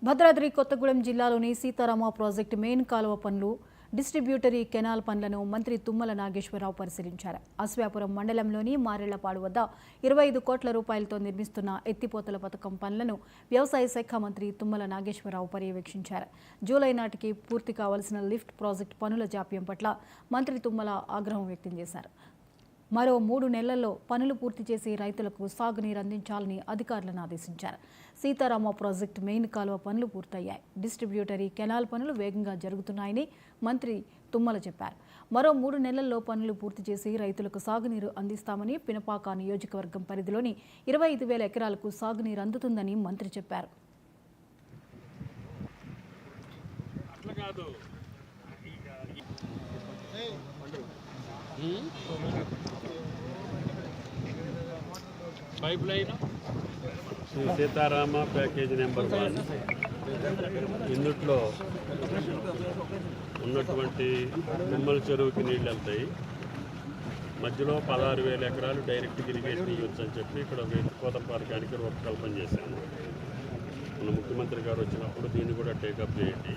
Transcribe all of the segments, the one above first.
భద్రాద్రి కొత్తగూడెం జిల్లాలోని Sitarama project main కాలువ పనులు, డిస్ట్రిబ్యూటరీ కెనాల్ పనులను మంత్రి తుమ్మల నాగేశ్వరరావు పరిశీలించారు. అశ్వాపురం మండలంలోని మారెళ్లపాడు వద్ద 25 కోట్ల రూపాయలతో నిర్మిస్తున్న ఎత్తిపోతల పథకం పనులను వ్యవసాయ శాఖ మంత్రి తుమ్మల నాగేశ్వరరావు పర్యవేక్షించారు. జూలై నాటికి పూర్తి కావాల్సిన లిఫ్ట్ ప్రాజెక్టు పనుల జాప్యం పట్ల మంత్రి తుమ్మల ఆగ్రహం వ్యక్తం చేశారు. మరో 3 నెలల్లో పనులు పూర్తి చేసి రైతులకు సాగునీరు అందించాలని అధికారులను ఆదేశించారు. సీతారామ ప్రాజెక్టు మెయిన్ కాలువ పనులు పూర్తయ్యాయి. డిస్ట్రిబ్యూటరీ కెనాల్ పనులు వేగంగా జరుగుతున్నాయని మంత్రి తుమ్మల చెప్పారు. మరో 3 నెలల్లో పనులు పూర్తి చేసి రైతులకు సాగునీరు అందిస్తామని, పినపాక నియోజకవర్గం పరిధిలోని 25,000 ఎకరాలకు సాగునీరు అందుతుందని మంత్రి చెప్పారు. Pipeline Sitarama package number 1 ఇందుట్లో ఉన్నటువంటి తుమ్మల చెరువుకి నీళ్ళు వెళ్తాయి. మధ్యలో 16,000 ఎకరాలు డైరెక్ట్ ఇరిగేషన్ ఇవ్వచ్చు అని చెప్పి ఇక్కడ ఎత్తిపోతల పథకానికి రూపకల్పన చేశాను. మన ముఖ్యమంత్రి గారు వచ్చినప్పుడు దీన్ని కూడా టేకప్ చేయండి.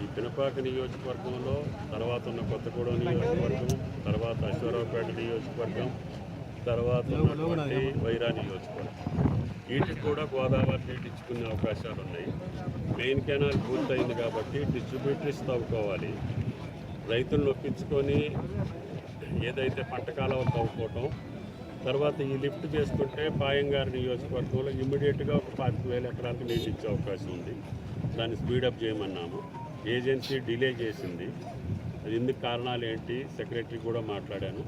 ఈ పినపాక నియోజకవర్గంలో తర్వాత ఉన్న కొత్తగూడెం నియోజకవర్గం, తర్వాత అశ్వరావుపేట నియోజకవర్గం, తర్వాత ఉన్నటువంటి వైరా నియోజకవర్గం, వీటికి కూడా గోదావరి నీటి ఇచ్చుకునే అవకాశాలు ఉన్నాయి. మెయిన్ కెనాల్ పూర్తయింది కాబట్టి డిస్ట్రిబ్యూటరీస్ తవ్వుకోవాలి. రైతులను ఒప్పించుకొని ఏదైతే పంట కాలువ తవ్వుకోవటం, తర్వాత ఈ లిఫ్ట్ చేసుకుంటే పాయంగారి నియోజకవర్గంలో ఇమ్మీడియట్గా ఒక 25,000 ఎకరాలకు నీళ్ళు ఇచ్చే అవకాశం ఉంది. దాన్ని స్పీడప్ చేయమన్నాము. ఏజెన్సీ డిలే చేసింది. అది ఎందుకు కారణాలు ఏంటి సెక్రటరీ కూడా మాట్లాడాను.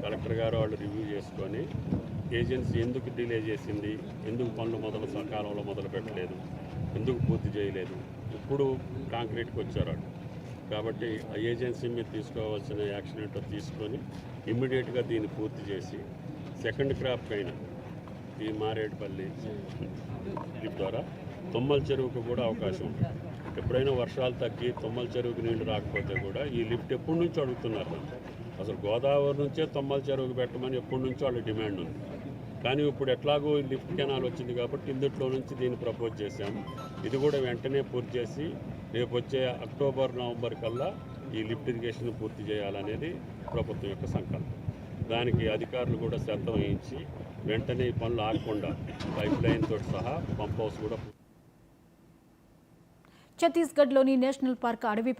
కలెక్టర్ గారు వాళ్ళు రివ్యూ చేసుకొని ఏజెన్సీ ఎందుకు డిలే చేసింది, ఎందుకు పనులు సకాలంలో మొదలు పెట్టలేదు, ఎందుకు పూర్తి చేయలేదు, ఇప్పుడు కాంక్రీట్కి వచ్చారు వాళ్ళు. కాబట్టి ఆ ఏజెన్సీ మీద తీసుకోవాల్సిన యాక్షన్ ఏంటో తీసుకొని ఇమ్మీడియట్గా దీన్ని పూర్తి చేసి సెకండ్ క్రాప్ అయినా ఈ మారేడుపల్లి లిఫ్ట్ ద్వారా తుమ్మల చెరువుకు కూడా అవకాశం ఉంటుంది. ఎప్పుడైనా వర్షాలు తగ్గి తుమ్మల చెరువుకి నీళ్లు రాకపోతే కూడా ఈ లిఫ్ట్ ఎప్పటి నుంచో అడుగుతున్నారు. అసలు గోదావరి నుంచే తుమ్మల చెరువుకి పెట్టమని ఎప్పటి నుంచో వాళ్ళ డిమాండ్ ఉంది. కానీ ఇప్పుడు ఎట్లాగో లిఫ్ట్ కెనాల్ వచ్చింది కాబట్టి ఇందుట్లో నుంచి దీన్ని ప్రపోజ్ చేశాము. ఇది కూడా వెంటనే పూర్తి చేసి రేపు వచ్చే అక్టోబర్, నవంబర్ కల్లా ఈ లిఫ్ట్ ఇరిగేషన్ పూర్తి చేయాలనేది ప్రభుత్వం యొక్క సంకల్పం. దానికి అధికారులు కూడా శ్రద్ధ వహించి వెంటనే ఈ పనులు ఆగకుండా పైప్ లైన్ తోటి సహా పంప్ హౌస్ కూడా. ఛత్తీస్గఢ్లోని నేషనల్ పార్క్ అడవి